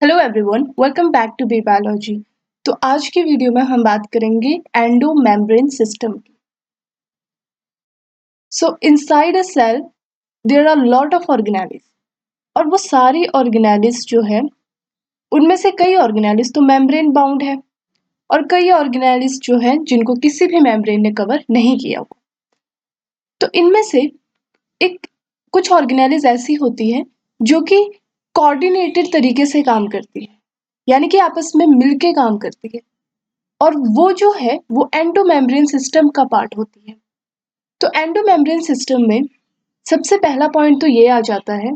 Hello everyone, welcome back to B biology. तो आज की वीडियो में हम बात करेंगे एंडो मेम्ब्रेन सिस्टम की। So inside a cell there are lot of organelles, और वो सारी ऑर्गेनेलिज जो है उनमें से कई ऑर्गेनेलिज तो मेम्ब्रेन बाउंड है और कई ऑर्गेनेलिज जो है जिनको किसी भी मेम्ब्रेन ने कवर नहीं किया हुआ। तो इनमें से एक कुछ ऑर्गेनेलिज ऐसी होती है जो कि कोऑर्डिनेटेड तरीके से काम करती है, यानी कि आपस में मिलके काम करती है, और वो जो है वो एंडोमेम्ब्रेन सिस्टम का पार्ट होती है। तो एंडोमेम्ब्रेन सिस्टम में सबसे पहला पॉइंट तो ये आ जाता है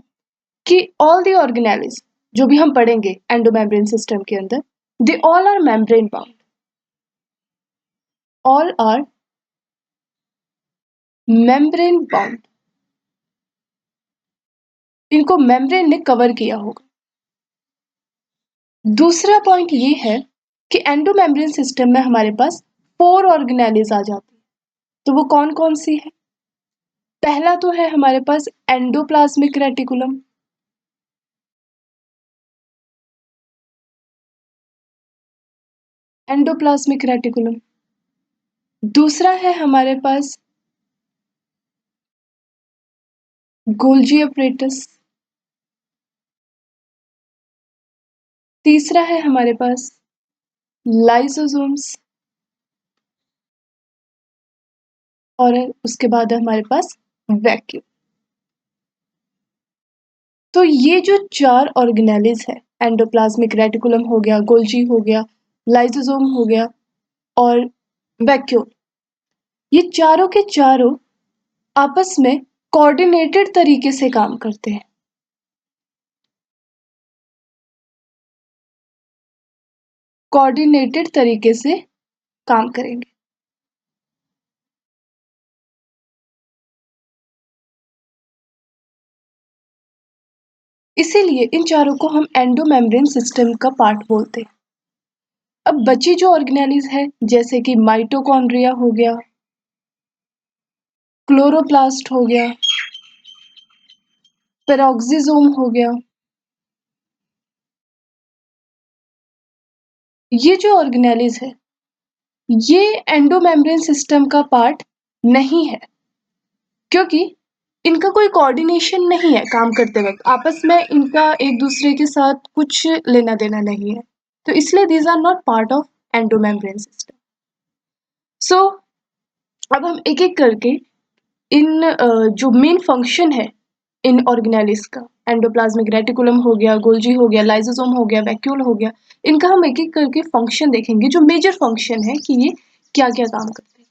कि ऑल द ऑर्गेनेलिज जो भी हम पढ़ेंगे एंडोमेम्ब्रेन सिस्टम के अंदर, they all are membrane bound, all are membrane bound. इनको मेम्ब्रेन ने कवर किया होगा। दूसरा पॉइंट ये है कि एंडोमेम्ब्रेन सिस्टम में हमारे पास 4 ऑर्गेनेलिज आ जाती है। तो वो कौन कौन सी है? पहला तो है हमारे पास एंडोप्लाज्मिक रेटिकुलम। Endoplasmic reticulum. दूसरा है हमारे पास गोल्जी अपरेटस। तीसरा है हमारे पास लाइसोसोम्स, और उसके बाद है हमारे पास वैक्यूम। तो ये जो 4 ऑर्गेनेलिज है, एंडोप्लाज्मिक रेटिकुलम हो गया, गोल्जी हो गया, लाइसोसोम हो गया और वैक्यूम, ये चारों के चारों आपस में कोऑर्डिनेटेड तरीके से काम करते हैं। कोऑर्डिनेटेड तरीके से काम करेंगे। इसीलिए इन चारों को हम एंडोमेम्ब्रेन सिस्टम का पार्ट बोलते हैं। अब बची जो ऑर्गेनेलिज है, जैसे कि माइटोकॉन्ड्रिया हो गया, क्लोरोप्लास्ट हो गया, पेरोक्सिसोम हो गया, ये जो ऑर्गेनेलिज है ये एंडोमेम्ब्रेन सिस्टम का पार्ट नहीं है, क्योंकि इनका कोई कोऑर्डिनेशन नहीं है। काम करते वक्त आपस में इनका एक दूसरे के साथ कुछ लेना देना नहीं है, तो इसलिए these are not part of endomembrane system. So अब हम एक एक करके इन जो मेन फंक्शन है इन ऑर्गेनेलिज का, एंडोप्लाज्मिक रेटिकुलम हो गया, गोल्जी हो गया, लाइसोसोम हो गया, वैक्यूल हो गया, इनका हम एक एक करके फंक्शन देखेंगे, जो मेजर फंक्शन है कि ये क्या क्या काम करते हैं।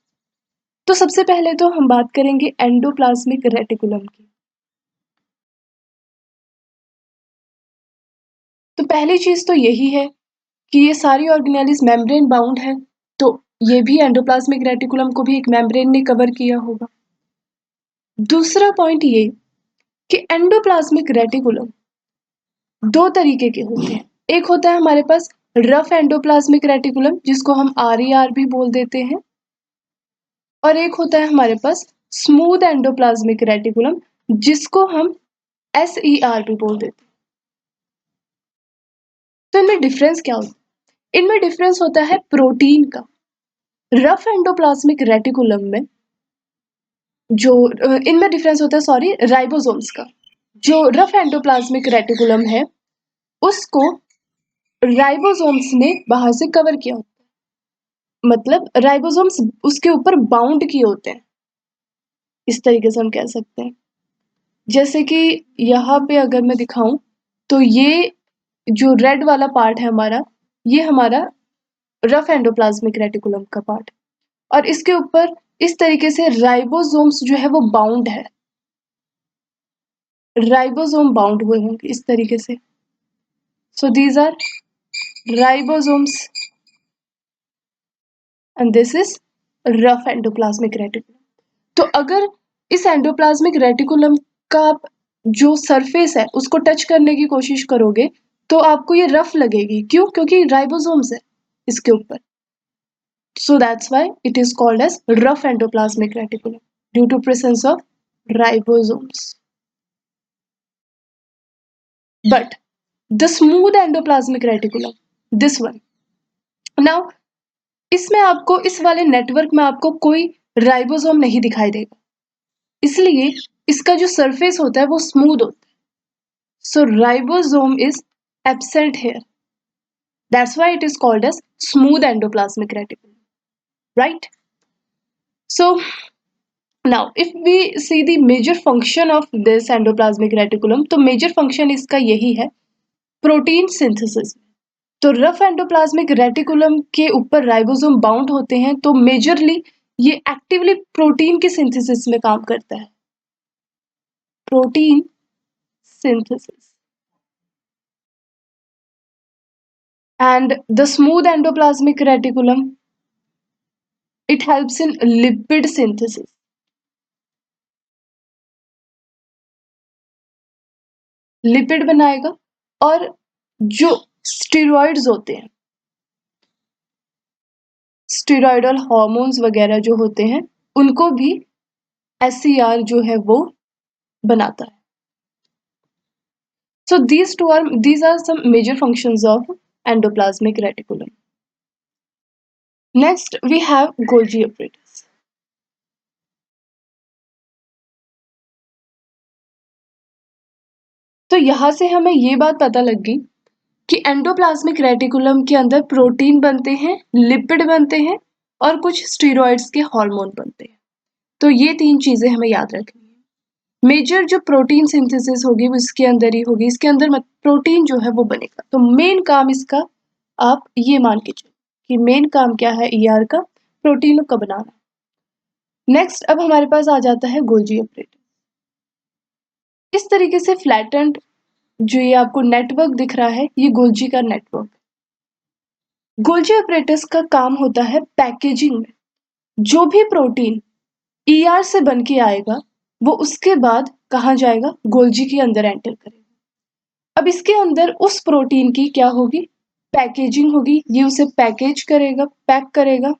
तो सबसे पहले तो हम बात करेंगे एंडोप्लाज्मिक रेटिकुलम की। तो पहली चीज तो यही है कि ये सारी ऑर्गेनेलिज मेम्ब्रेन बाउंड है, तो ये भी एंडोप्लाज्मिक रेटिकुलम को भी एक मेम्ब्रेन ने कवर किया होगा। दूसरा पॉइंट ये कि एंडोप्लाज्मिक रेटिकुलम दो तरीके के होते हैं। एक होता है हमारे पास रफ एंडोप्लाज्मिक रेटिकुलम, जिसको हम RER भी बोल देते हैं, और एक होता है हमारे पास स्मूथ एंडोप्लाज्मिक रेटिकुलम, जिसको हम SER भी बोल देते हैं। तो इनमें डिफरेंस क्या होता है? इनमें डिफरेंस होता है प्रोटीन का। रफ एंडोप्लाज्मिक रेटिकुलम में जो इनमें डिफरेंस होता है, सॉरी, राइबोसोम्स का। जो रफ एंडोप्लाज्मिक रेटिकुलम है उसको राइबोसोम्स ने बाहर से कवर किया होता है, मतलब राइबोसोम्स उसके ऊपर बाउंड किए होते हैं, इस तरीके से हम कह सकते हैं। जैसे कि यहाँ पे अगर मैं दिखाऊं तो ये जो रेड वाला पार्ट है हमारा, ये हमारा रफ एंडोप्लाज्मिक रेटिकुलम का पार्ट, और इसके ऊपर इस तरीके से राइबोसोम्स जो है वो बाउंड है, राइबोसोम बाउंड हुए होंगे इस तरीके से। So these are ribosomes and this is rough endoplasmic reticulum. तो अगर इस एंडोप्लाज्मिक रेटिकुलम का आप जो सरफेस है उसको टच करने की कोशिश करोगे तो आपको ये रफ लगेगी। क्यों? क्योंकि राइबोसोम्स है इसके ऊपर। So that's why it is called as rough endoplasmic reticulum, due to presence of ribosomes. But the smooth endoplasmic reticulum, this one. Now इसमें आपको, इस वाले नेटवर्क में आपको कोई राइबोसोम नहीं दिखाई देगा, इसलिए इसका जो सरफेस होता है वो स्मूथ होता है। So ribosome is absent here, that's why it is called as smooth endoplasmic reticulum, right? So now if we see the major function of this endoplasmic reticulum, तो major function इसका यही है, protein synthesis. तो rough endoplasmic reticulum के ऊपर ribosome bound होते हैं, तो मेजरली ये एक्टिवली प्रोटीन की सिंथेसिस में काम करता है, protein synthesis. And the smooth endoplasmic reticulum, it helps in lipid synthesis. Lipid बनाएगा, और जो स्टेरॉइड्स होते हैं, स्टेरॉइडल हार्मोन्स वगैरह जो होते हैं, उनको भी SCR जो है वो बनाता है। So these are some major functions of endoplasmic reticulum. Next we have Golgi apparatus. तो यहाँ से हमें ये बात पता लग गई कि एंडोप्लाज्मिक रेटिकुलम के अंदर प्रोटीन बनते हैं, लिपिड बनते हैं, और कुछ स्टेरॉइड्स के हार्मोन बनते हैं। तो ये तीन चीजें हमें याद रखनी है। मेजर जो प्रोटीन सिंथेसिस होगी वो इसके अंदर ही होगी, इसके अंदर प्रोटीन जो है वो बनेगा। तो मेन काम इसका आप ये मान के चलो कि मेन काम क्या है ER का, प्रोटीनों का बनाना। नेक्स्ट अब हमारे पास आ जाता है गोल्जी अपरेटस। इस तरीके से फ्लैटेंड जो ये आपको नेटवर्क दिख रहा है, ये गोल्जी का नेटवर्क। गोल्जी अपरेटस का काम होता है पैकेजिंग में। जो भी प्रोटीन ER से बन के आएगा वो उसके बाद कहाँ जाएगा, गोल्जी के अंदर एंटर करेगा। अब इसके अंदर उस प्रोटीन की क्या होगी, पैकेजिंग होगी। ये उसे पैकेज करेगा, पैक करेगा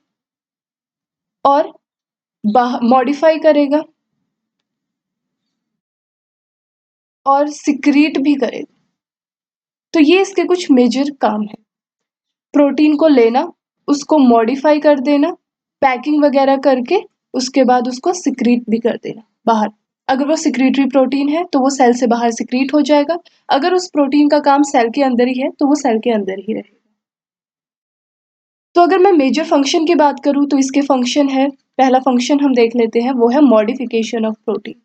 और मॉडिफाई करेगा और सिक्रीट भी करेगा। तो ये इसके कुछ मेजर काम है, प्रोटीन को लेना, उसको मॉडिफाई कर देना, पैकिंग वगैरह करके उसके बाद उसको सिक्रीट भी कर देना बाहर। अगर वो सिक्रीटरी प्रोटीन है तो वो सेल से बाहर सिक्रीट हो जाएगा, अगर उस प्रोटीन का काम सेल के अंदर ही है तो वो सेल के अंदर ही रहेगा। तो अगर मैं मेजर फंक्शन की बात करूं तो इसके फंक्शन है, पहला फंक्शन हम देख लेते हैं, वो है modification of protein.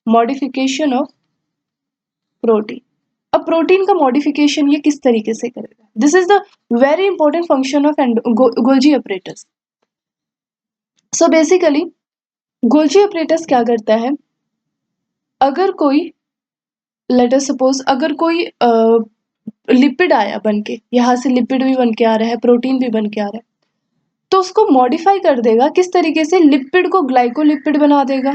Modification of protein. अब प्रोटीन का मॉडिफिकेशन ये किस तरीके से करेगा, this is the very important function of Golgi apparatus. So basically Golgi apparatus क्या करता है, अगर कोई लेट अस सपोज अगर कोई लिपिड आया बन के, यहाँ से लिपिड भी बन के आ रहा है, प्रोटीन भी बन के आ रहा है, तो उसको मॉडिफाई कर देगा। किस तरीके से, लिपिड को ग्लाइकोलिपिड बना देगा,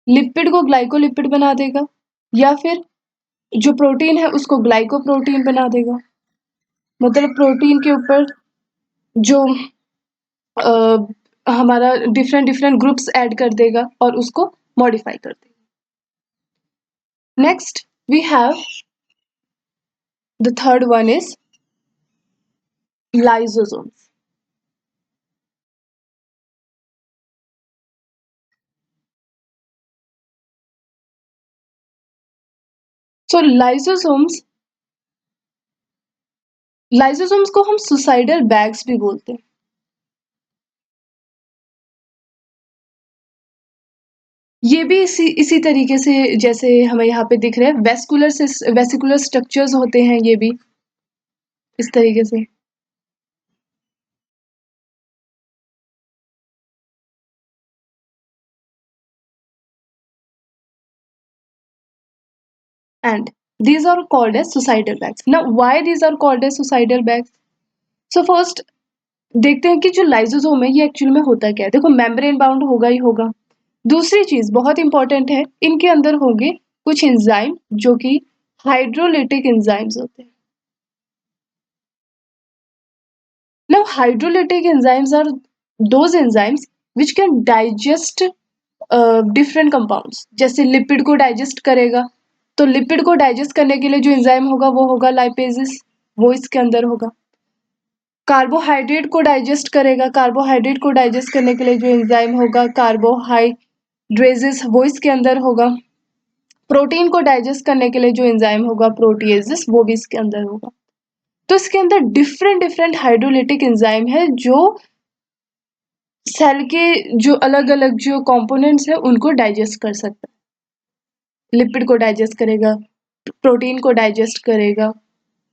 लिपिड को ग्लाइकोलिपिड बना देगा, या फिर जो प्रोटीन है उसको ग्लाइकोप्रोटीन बना देगा। मतलब प्रोटीन के ऊपर जो हमारा डिफरेंट डिफरेंट ग्रुप्स ऐड कर देगा और उसको मॉडिफाई कर देगा। Next we have the third one is lysosomes. So lysosomes को हम सुसाइडल बैग्स भी बोलते हैं। ये भी इसी तरीके से जैसे हमें यहाँ पे दिख रहे हैं, वेसिकुलर स्ट्रक्चर्स होते हैं ये भी इस तरीके से। And these are called as suicidal bags. Now why these are called as suicidal bags? So first देखते हैं कि जो लाइसोसोम है ये एक्चुअल में होता क्या है। देखो मेम्ब्रेन बाउंड होगा ही होगा। दूसरी चीज बहुत इंपॉर्टेंट है, इनके अंदर होंगे कुछ एंजाइम जो कि हाइड्रोलिटिक एंजाइम्स होते हैं। Now hydrolytic enzymes are those enzymes which can digest different compounds. जैसे लिपिड को डाइजेस्ट करेगा, तो लिपिड को डाइजेस्ट करने के लिए जो एंजाइम होगा वो होगा लाइपेजेस, वो इसके अंदर होगा। कार्बोहाइड्रेट को डाइजेस्ट करेगा, कार्बोहाइड्रेट को डाइजेस्ट करने के लिए जो एंजाइम होगा कार्बोहाइड्रेजेस, वो इसके अंदर होगा। प्रोटीन को डाइजेस्ट करने के लिए जो एंजाइम होगा प्रोटीएजेस, वो भी इसके अंदर होगा। तो इसके अंदर डिफरेंट डिफरेंट हाइड्रोलिटिक एंजाइम है जो सेल के जो अलग अलग जो कंपोनेंट्स है उनको डाइजेस्ट कर सकता है। लिपिड को डाइजेस्ट करेगा, प्रोटीन को डाइजेस्ट करेगा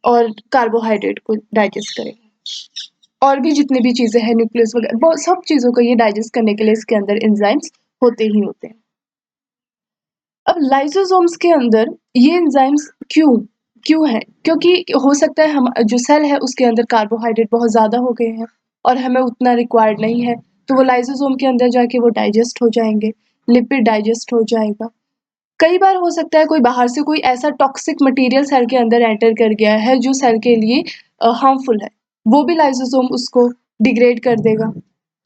और कार्बोहाइड्रेट को डाइजेस्ट करेगा, और भी जितनी भी चीजें हैं न्यूक्लियस वगैरह, बहुत सब चीजों को ये डाइजेस्ट करने के लिए इसके अंदर एंजाइम्स होते ही होते हैं। अब लाइसोसोम्स के अंदर ये एंजाइम्स क्यों क्यों है? क्योंकि हो सकता है हम जो सेल है उसके अंदर कार्बोहाइड्रेट बहुत ज़्यादा हो गए हैं और हमें उतना रिक्वायर्ड नहीं है, तो वो लाइसोसोम के अंदर जाके वो डाइजेस्ट हो जाएंगे, लिपिड डाइजेस्ट हो जाएगा। कई बार हो सकता है कोई बाहर से कोई ऐसा टॉक्सिक मटेरियल सेल के अंदर एंटर कर गया है जो सेल के लिए हार्मफुल है, वो भी लाइसोसोम उसको डिग्रेड कर देगा।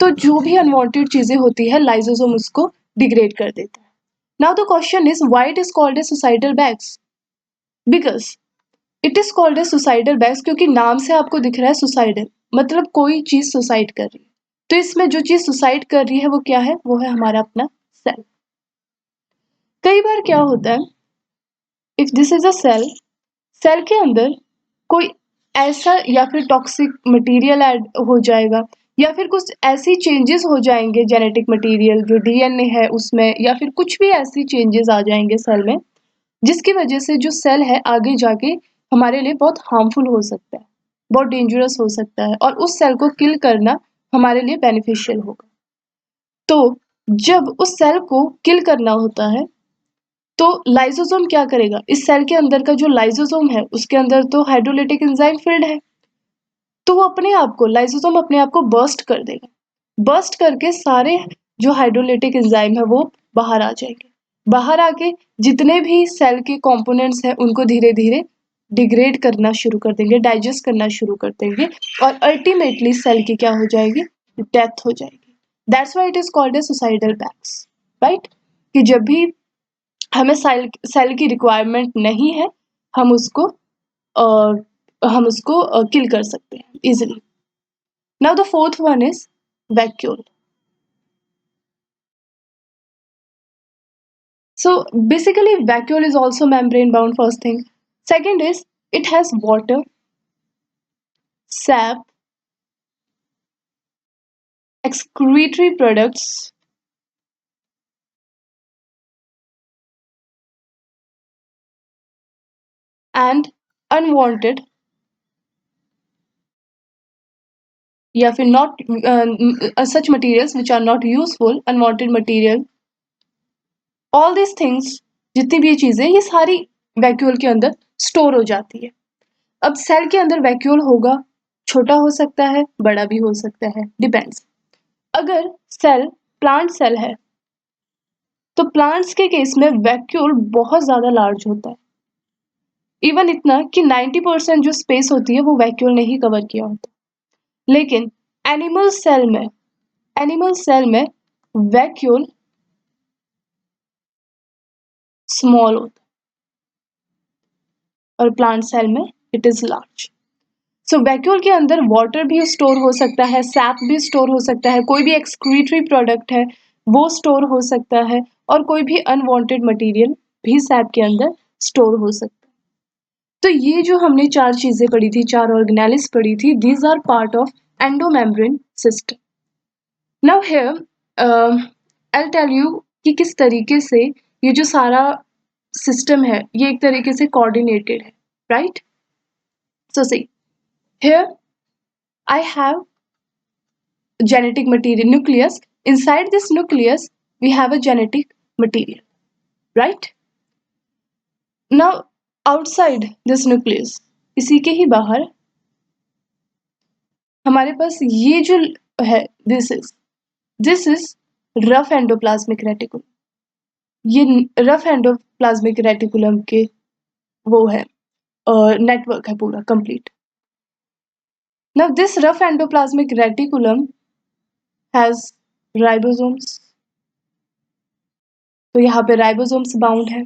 तो जो भी अनवांटेड चीज़ें होती है लाइसोसोम उसको डिग्रेड कर देता है। Now the question is why it is called a suicidal bags? Because it is called a suicidal bags क्योंकि नाम से आपको दिख रहा है सुसाइडल, मतलब कोई चीज सुसाइड कर रही है। तो इसमें जो चीज सुसाइड कर रही है वो क्या है? वो है हमारा अपना सेल। कई बार क्या होता है, if this is a cell, cell के अंदर कोई ऐसा या फिर टॉक्सिक मटेरियल ऐड हो जाएगा या फिर कुछ ऐसी चेंजेस हो जाएंगे जेनेटिक मटेरियल जो डीएनए है उसमें, या फिर कुछ भी ऐसी चेंजेस आ जाएंगे सेल में जिसकी वजह से जो सेल है आगे जाके हमारे लिए बहुत हार्मफुल हो सकता है, बहुत डेंजरस हो सकता है, और उस सेल को किल करना हमारे लिए बेनिफिशियल होगा। तो जब उस सेल को किल करना होता है तो लाइसोसोम क्या करेगा? इस सेल के अंदर का जो लाइसोसोम है उसके अंदर तो हाइड्रोलिटिक एंजाइम फिल्ड है, तो वो अपने आप को, लाइसोसोम अपने आप को बर्स्ट कर देगा। बर्स्ट करके सारे जो हाइड्रोलिटिक एंजाइम है वो बाहर आ जाएंगे। बाहर आके जितने भी सेल के कंपोनेंट्स हैं उनको धीरे धीरे डिग्रेड करना शुरू कर देंगे, डाइजेस्ट करना शुरू कर देंगे, और अल्टीमेटली सेल की क्या हो जाएगी? डेथ हो जाएगी। That's why it is called a suicidal bags, right? कि जब भी हमें सेल की रिक्वायरमेंट नहीं है हम उसको किल कर सकते हैं easily. Now the fourth one is vacuole. So basically vacuole is also membrane bound, first thing. Second is it has water, sap, excretory products, and unwanted या फिर not such materials which are not useful, unwanted material, all these things, जितनी भी ये चीजें ये सारी vacuole के अंदर स्टोर हो जाती है। अब सेल के अंदर वैक्यूल होगा, छोटा हो सकता है बड़ा भी हो सकता है, डिपेंड्स। अगर सेल प्लांट सेल है तो प्लांट्स के केस में वैक्यूल बहुत ज्यादा लार्ज होता है, इवन इतना कि 90% जो स्पेस होती है वो वैक्यूल ने ही कवर किया होता। लेकिन एनिमल सेल में वैक्यूल स्मॉल होता है और प्लांट सेल में it is large. So vacuole के अंदर वाटर भी स्टोर हो सकता है, सैप भी स्टोर हो सकता है, कोई भी एक्सक्रीटरी प्रोडक्ट है वो स्टोर हो सकता है, और कोई भी अनवांटेड मटेरियल भी सैप के अंदर स्टोर हो सकता है। तो ये जो हमने चार चीजें पढ़ी थी, चार ऑर्गेनेलिस पढ़ी थी, these are part of endomembrane system. Now here I tell you कि किस तरीके से ये जो सारा सिस्टम है ये एक तरीके से कोऑर्डिनेटेड है, right? So see here I have genetic material nucleus. Inside this nucleus we have a genetic material, right? Now outside this nucleus, इसी के ही बाहर हमारे पास ये जो है this is rough endoplasmic reticulum. ये रफ एंडोप्लाज्मिक रेटिकुलम के वो है नेटवर्क है पूरा complete. Now this rough endoplasmic reticulum has ribosomes, तो यहाँ पे राइबोसोम्स बाउंड है।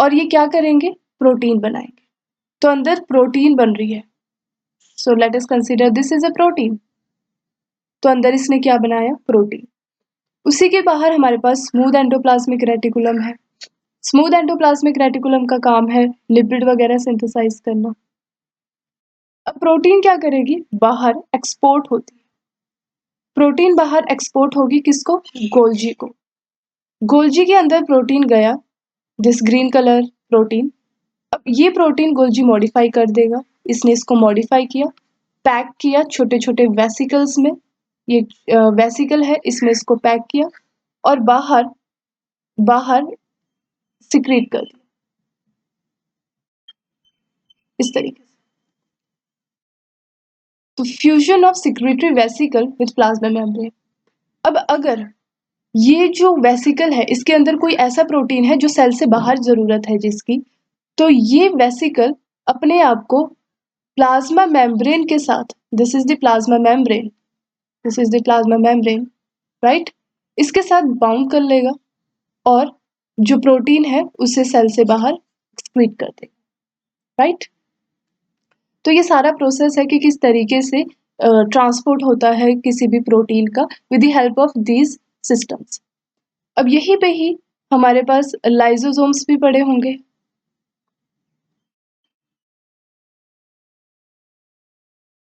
और ये क्या करेंगे, प्रोटीन बनाएंगे। तो अंदर प्रोटीन बन रही है, so let us consider this is a protein. तो अंदर इसने क्या बनाया, प्रोटीन। उसी के बाहर हमारे पास स्मूथ एंडोप्लाज्मिक रेटिकुलम है। स्मूथ एंडोप्लाज्मिक रेटिकुलम का काम है लिपिड वगैरह सिंथेसाइज करना। अब प्रोटीन क्या करेगी, बाहर एक्सपोर्ट होती है। प्रोटीन बाहर एक्सपोर्ट होगी किसको, गोल्जी को। गोल्जी के अंदर प्रोटीन गया, दिस ग्रीन कलर प्रोटीन। अब ये प्रोटीन गोल्जी मॉडिफाई कर देगा, इसने इसको मॉडिफाई किया, पैक किया छोटे छोटे वेसिकल्स में। ये वेसिकल है, इसमें इसको पैक किया और बाहर बाहर सिक्रीट कर दिया इस तरीके से। तो fusion of secretory vesicle with plasma membrane. अब अगर ये जो वेसिकल है इसके अंदर कोई ऐसा प्रोटीन है जो सेल से बाहर जरूरत है जिसकी, तो ये वेसिकल अपने आप को प्लाज्मा मेम्ब्रेन के साथ, this is the plasma membrane, this is the plasma membrane, right, इसके साथ बाउंड कर लेगा और जो प्रोटीन है उसे सेल से बाहर एक्सक्रीट कर देगा, राइट। तो ये सारा प्रोसेस है कि किस तरीके से ट्रांसपोर्ट होता है किसी भी प्रोटीन का with the help of these systems. अब यहीं पे ही हमारे पास लाइसोसोम्स भी पड़े होंगे,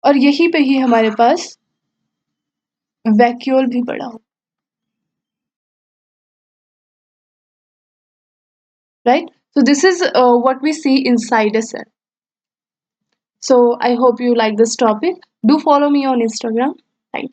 और यहीं पे ही हमारे पास वैक्यूल भी पड़ा हो, right. So this is what we see inside a cell. So I hope you like this topic. Do follow me on Instagram. Thank you.